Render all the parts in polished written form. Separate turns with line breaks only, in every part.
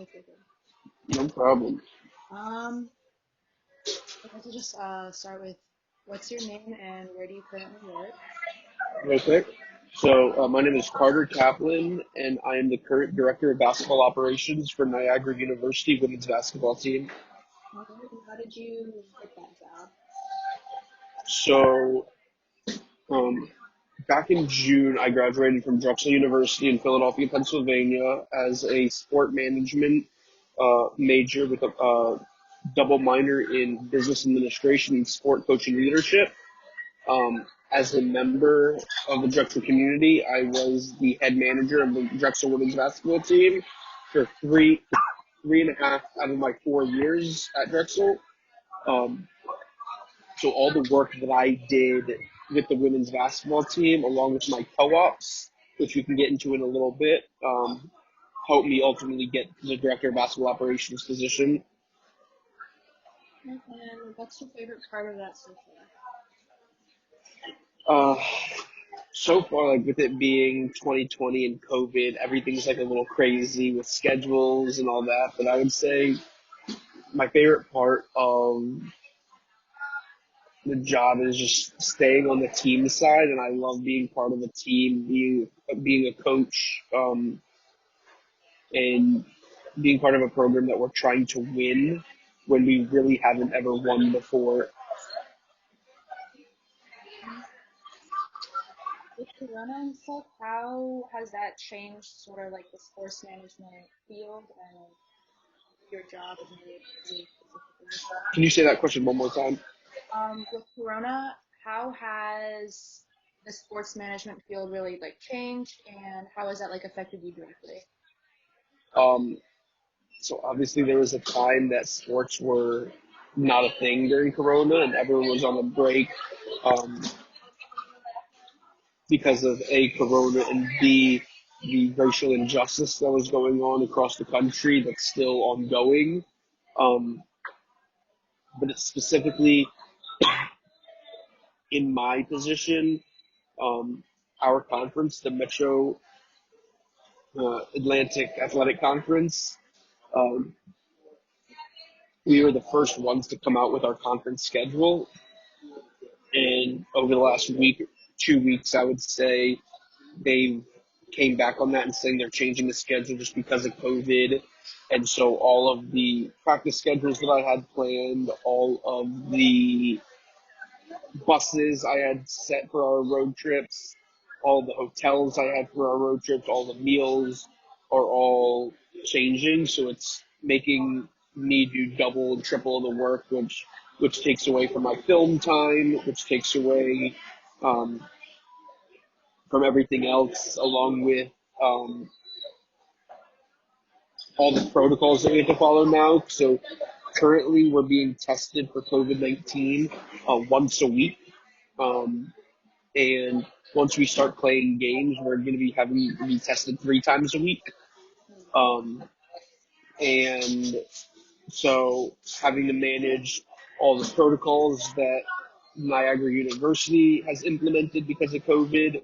taking a second.
No problem.
Um, I'd like to just start with what's your name and where do you currently work?
Real quick. So, my name is Carter Kaplan, and I am the current director of basketball operations for Niagara University women's basketball team.
Alright, and how did you get that job?
So, um, back in June, I graduated from Drexel University in Philadelphia, Pennsylvania, as a sport management major with a double minor in business administration and sport coaching leadership. As a member of the Drexel community, I was the head manager of the Drexel women's basketball team for three and a half out of my 4 years at Drexel. Um, so all the work that I did with the women's basketball team, along with my co-ops, which we can get into in a little bit, helped me ultimately get the director of basketball operations position.
And what's your favorite part of that so
Uh, so far, like with it being 2020 and COVID, everything's like a little crazy with schedules and all that. But I would say my favorite part of the job is just staying on the team side, and I love being part of a team, being a coach, and being part of a program that we're trying to win when we really haven't ever won before.
far? With Corona and stuff, how has that changed sort of like the sports management field and your job and you specifically?
Can you say that question one more time?
With Corona, how has the sports management field really like changed and how has that like affected you directly?
Um, so obviously there was a time that sports were not a thing during Corona, and everyone was on a break um, because of A, Corona, and B, the racial injustice that was going on across the country that's still ongoing. Um, but it's specifically in my position, um, our conference, the Metro Atlantic Athletic Conference, um, we were the first ones to come out with our conference schedule. And over the last week, 2 weeks, I would say they came back on that and saying they're changing the schedule just because of COVID. And so all of the practice schedules that I had planned, all of the buses I had set for our road trips, all the hotels I had for our road trips, all the meals are all changing. So it's making me do double and triple the work, which takes away from my film time, which takes away um, from everything else, along with um, all the protocols that we have to follow now. So currently, we're being tested for COVID-19 once a week. Um, and once we start playing games, we're going to be having to be tested 3 times a week. Um, and so having to manage all the protocols that Niagara University has implemented because of COVID,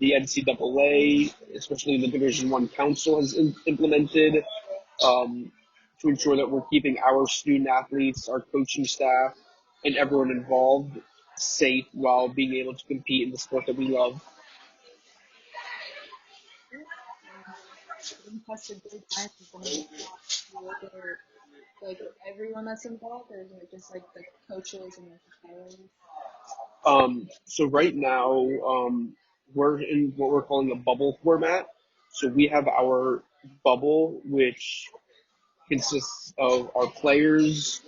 the NCAA, especially the Division One Council, has implemented um, to ensure that we're keeping our student athletes, our coaching staff, and everyone involved safe while being able to compete in the sport that we love.
Getting tested 3 times is gonna be like everyone that's involved, or is it just like the coaches and like the players?
So right now, we're in what we're calling a bubble format. So we have our bubble, which consists of our players,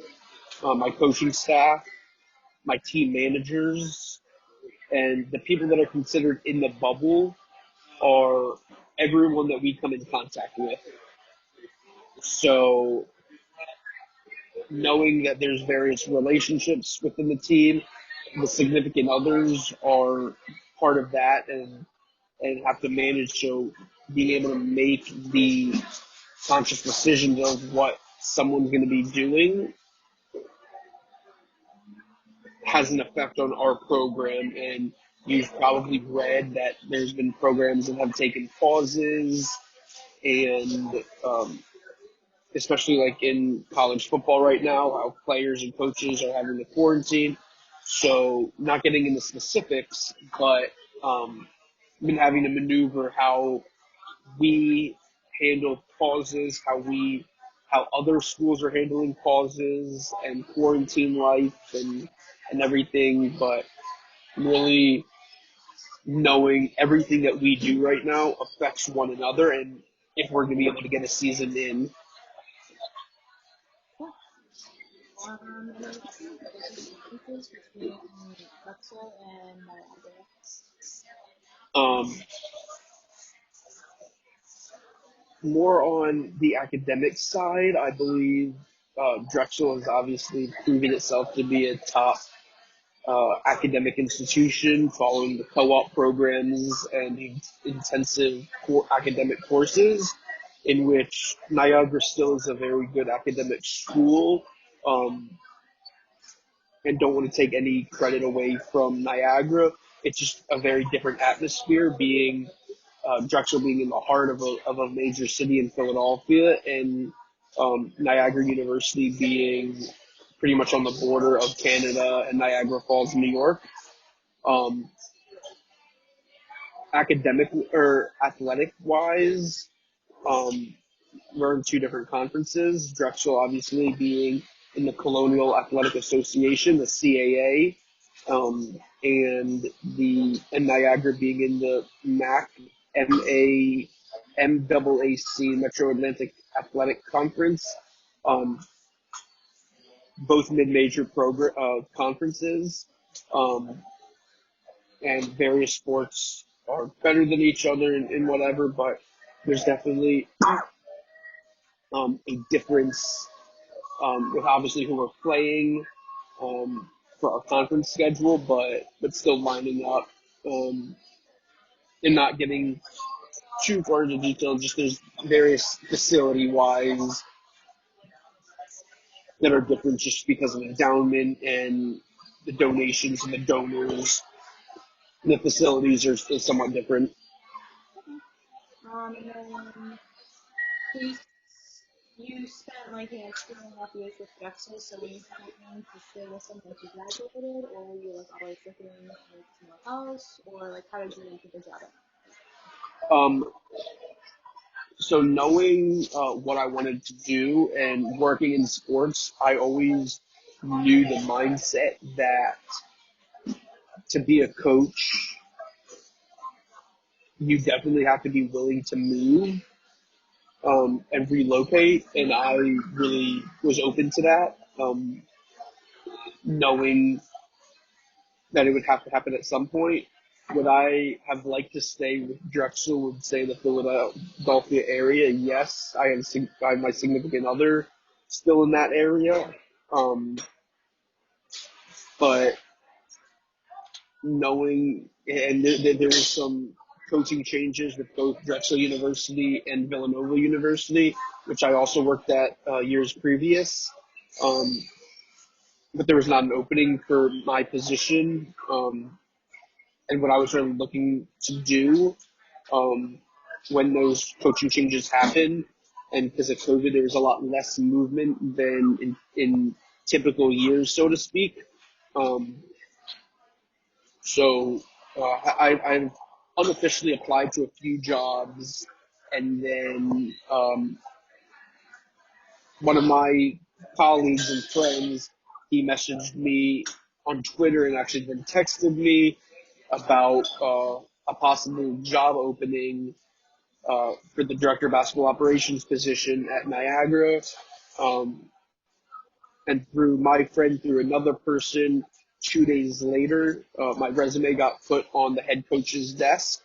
my coaching staff, my team managers, and the people that are considered in the bubble are everyone that we come in contact with. So knowing that there's various relationships within the team, the significant others are part of that and have to manage. So being able to make the conscious decisions of what someone's going to be doing has an effect on our program. And you've probably read that there's been programs that have taken pauses and especially like in college football right now, how players and coaches are having to quarantine. So not getting into specifics, but been having to maneuver how we handle pauses, how other schools are handling pauses and quarantine life and everything, but really knowing everything that we do right now affects one another and if we're going to be able to get a season in.
Yeah. And then what are the different differences between Drexel and Niagara?
Um, More on the academic side, I believe Drexel has obviously proven itself to be a top academic institution following the co-op programs and the intensive academic courses in which Niagara still is a very good academic school. Um, and don't want to take any credit away from Niagara. It's just a very different atmosphere being Drexel being in the heart of a major city in Philadelphia and Niagara University being pretty much on the border of Canada and Niagara Falls, New York. Um, Academic or athletic wise, um, we're in two different conferences. Drexel obviously being in the Colonial Athletic Association, the CAA, and Niagara being in the MAAC Metro Atlantic Athletic Conference. Both mid-major conferences, and various sports are better than each other in whatever, but there's definitely a difference with obviously who we're playing for our conference schedule, but still lining up and not getting too far into detail. Just there's various facility wise that are different just because of endowment and the donations and the donors. The facilities are somewhat different.
And then so you spent like 2.5 years with Drexel, so were you planning to stay with them once you graduated, or were you like always looking like somewhere else, or like how did you get the job?
Um, so knowing what I wanted to do and working in sports, I always knew the mindset that to be a coach, you definitely have to be willing to move and relocate. And I really was open to that, knowing that it would have to happen at some point. Would I have liked to stay with Drexel, would say the Philadelphia area? Yes, I have my significant other still in that area. Um, but knowing, and there was some coaching changes with both Drexel University and Villanova University, which I also worked at years previous. Um, but there was not an opening for my position. And what I was really looking to do um, when those coaching changes happened. And because of COVID, there was a lot less movement than in typical years, so to speak. Um, so I've unofficially applied to a few jobs, and then one of my colleagues and friends, he messaged me on Twitter and actually then texted me about a possible job opening for the director of basketball operations position at Niagara. Um, and through my friend, through another person, 2 days later, my resume got put on the head coach's desk.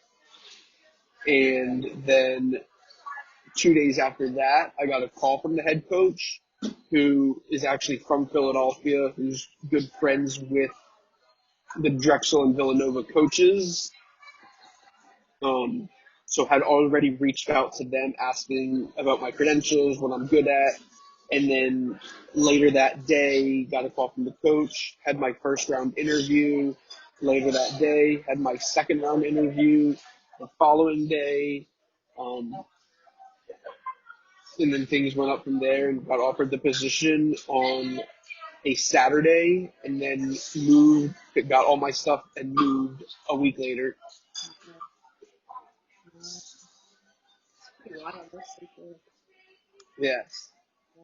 And then 2 days after that, I got a call from the head coach, who is actually from Philadelphia, who's good friends with the Drexel and Villanova coaches. So had already reached out to them asking about my credentials, what I'm good at. And then later that day, got a call from the coach, had my first round interview. Later that day, had my second round interview the following day. Um, and then things went up from there and got offered the position on a Saturday, and then moved, got all my stuff and moved a week later.
Okay. It's pretty wild. That's so cool.
Yes.
Yeah.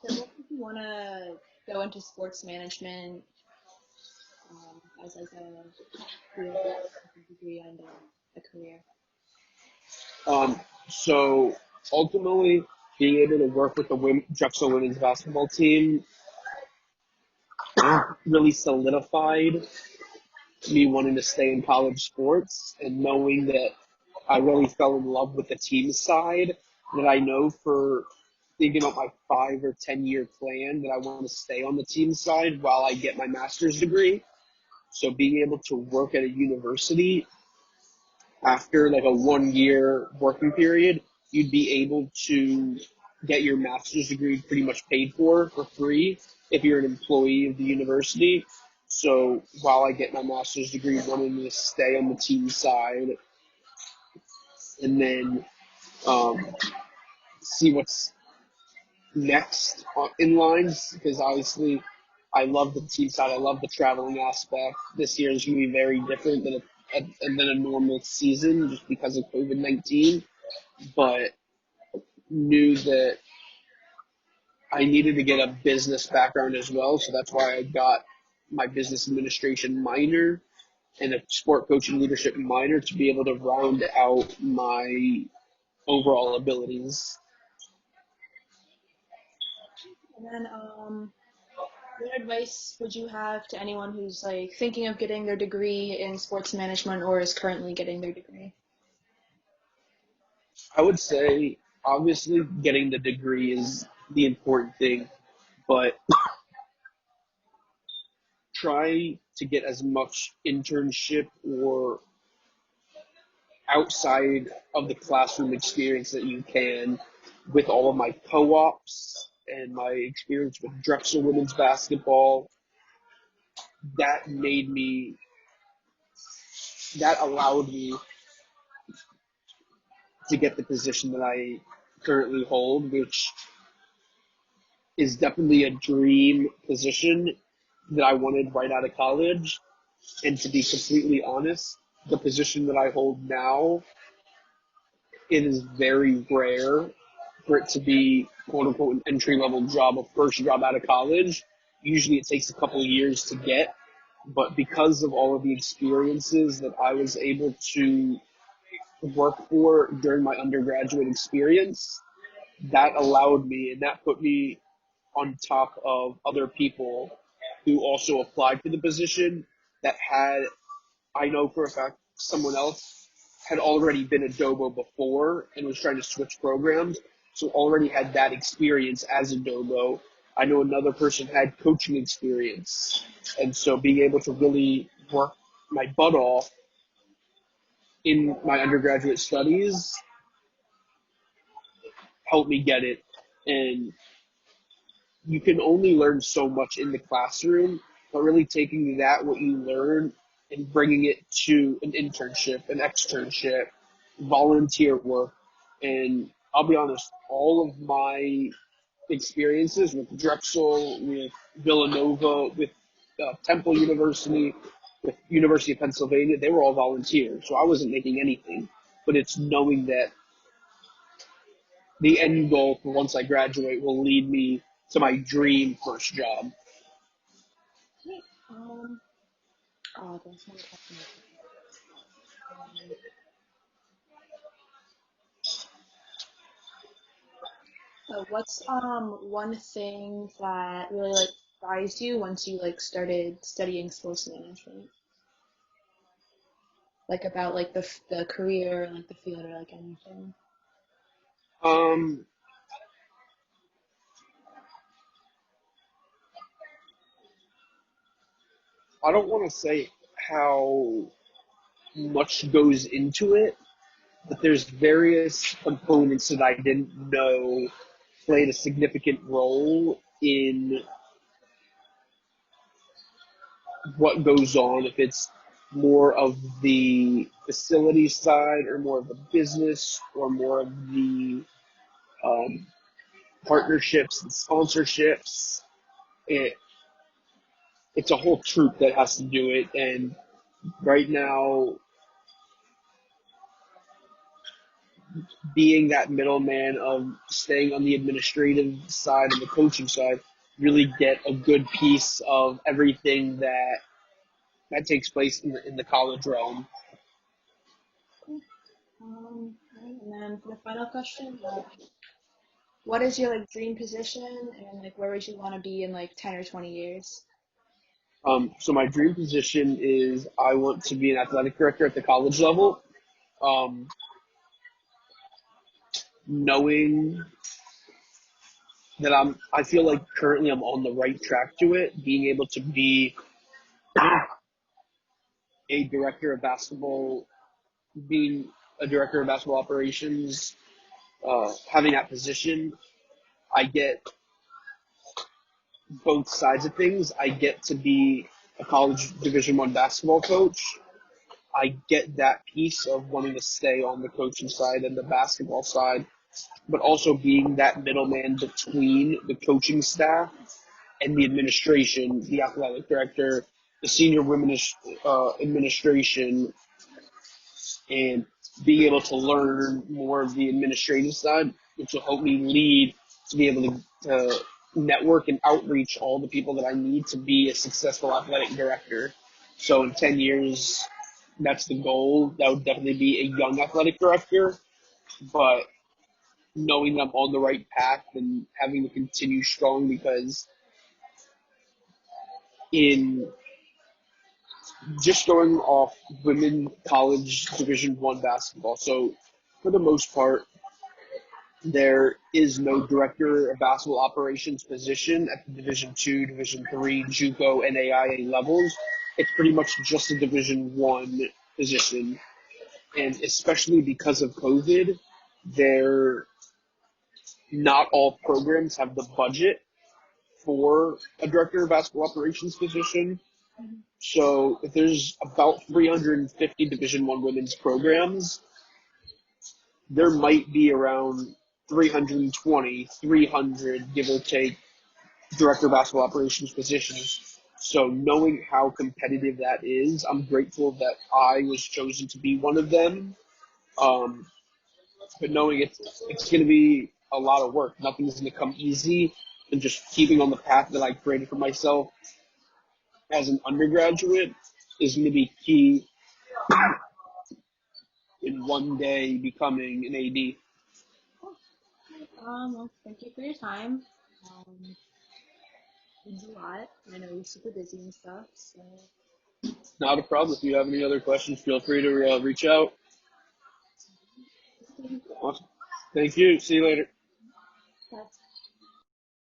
So what did you want to go into sports management as like a field, like a degree and a career?
Um, so ultimately, being able to work with the Drexel women's basketball team really solidified me wanting to stay in college sports, and knowing that I really fell in love with the team side, that I know for thinking about my 5 or 10 year plan that I want to stay on the team side while I get my master's degree. So being able to work at a university after like a 1 year working period, you'd be able to get your master's degree pretty much paid for free if you're an employee of the university. So while I get my master's degree, wanting to stay on the team side, and then um, see what's next in lines, because obviously I love the team side. I love the traveling aspect. This year is going to be very different than a normal season just because of COVID-19. But knew that I needed to get a business background as well. So that's why I got my business administration minor and a sport coaching leadership minor to be able to round out my overall abilities.
And then, what advice would you have to anyone who's like thinking of getting their degree in sports management or is currently getting their degree?
I would say, obviously, getting the degree is the important thing, but try to get as much internship or outside of the classroom experience that you can with all of my co-ops and my experience with Drexel women's basketball. That made me, that allowed me to get the position that I currently hold, which is definitely a dream position that I wanted right out of college. And to be completely honest, the position that I hold now, it is very rare for it to be quote unquote an entry level job, a first job out of college. Usually it takes a couple of years to get, but because of all of the experiences that I was able to work for during my undergraduate experience, that allowed me and that put me on top of other people who also applied for the position that had, I know for a fact, someone else had already been a Dobo before and was trying to switch programs, so already had that experience as a Dobo. I know another person had coaching experience, and so being able to really work my butt off in my undergraduate studies helped me get it. And you can only learn so much in the classroom, but really taking that, what you learn, and bringing it to an internship, an externship, volunteer work. And I'll be honest, all of my experiences with Drexel, with Villanova, with Temple University, with University of Pennsylvania, they were all volunteer. So I wasn't making anything. But it's knowing that the end goal for once I graduate will lead me to my dream first job.
Great. Oh, there's one question. So what's one thing that really like surprised you once you like started studying sports management? Like about like the career, like the field, or like anything.
Um, I don't want to say how much goes into it, but there's various components that I didn't know played a significant role in what goes on. If it's more of the facility side, or more of the business, or more of the um, partnerships and sponsorships. It, it's a whole troop that has to do it. And right now, being that middleman of staying on the administrative side and the coaching side, really get a good piece of everything that takes place in the college realm.
Right, and then for the final question, what is your like dream position, and like where would you want to be in like 10 or 20 years?
So my dream position is I want to be an athletic director at the college level. Um, knowing that I feel like currently I'm on the right track to it, being able to be a director of basketball, being a director of basketball operations, having that position, I get both sides of things. I get to be a college Division I basketball coach. I get that piece of wanting to stay on the coaching side and the basketball side, but also being that middleman between the coaching staff and the administration, the athletic director, the senior women's administration, and being able to learn more of the administrative side, which will help me lead to be able to network and outreach all the people that I need to be a successful athletic director. So in 10 years, that's the goal. That would definitely be a young athletic director, but knowing I'm on the right path and having to continue strong, because in just going off women college Division I basketball, so for the most part, there is no director of basketball operations position at the Division II, Division III, JUCO, and AIA levels. It's pretty much just a Division I position, and especially because of COVID, there not all programs have the budget for a director of basketball operations position. So if there's about 350 Division I women's programs, there might be around 320, 300, give or take, director of basketball operations positions. So knowing how competitive that is, I'm grateful that I was chosen to be one of them. Um, but knowing it's going to be a lot of work. Nothing's going to come easy, and just keeping on the path that I created for myself as an undergraduate is going to be key in one day becoming an AD.
Well, thank you for your time. Um, Means a lot. I know you're super busy and stuff, so
Not a problem. If you have any other questions, feel free to reach out.
thank you.
Awesome. Thank you. See you later.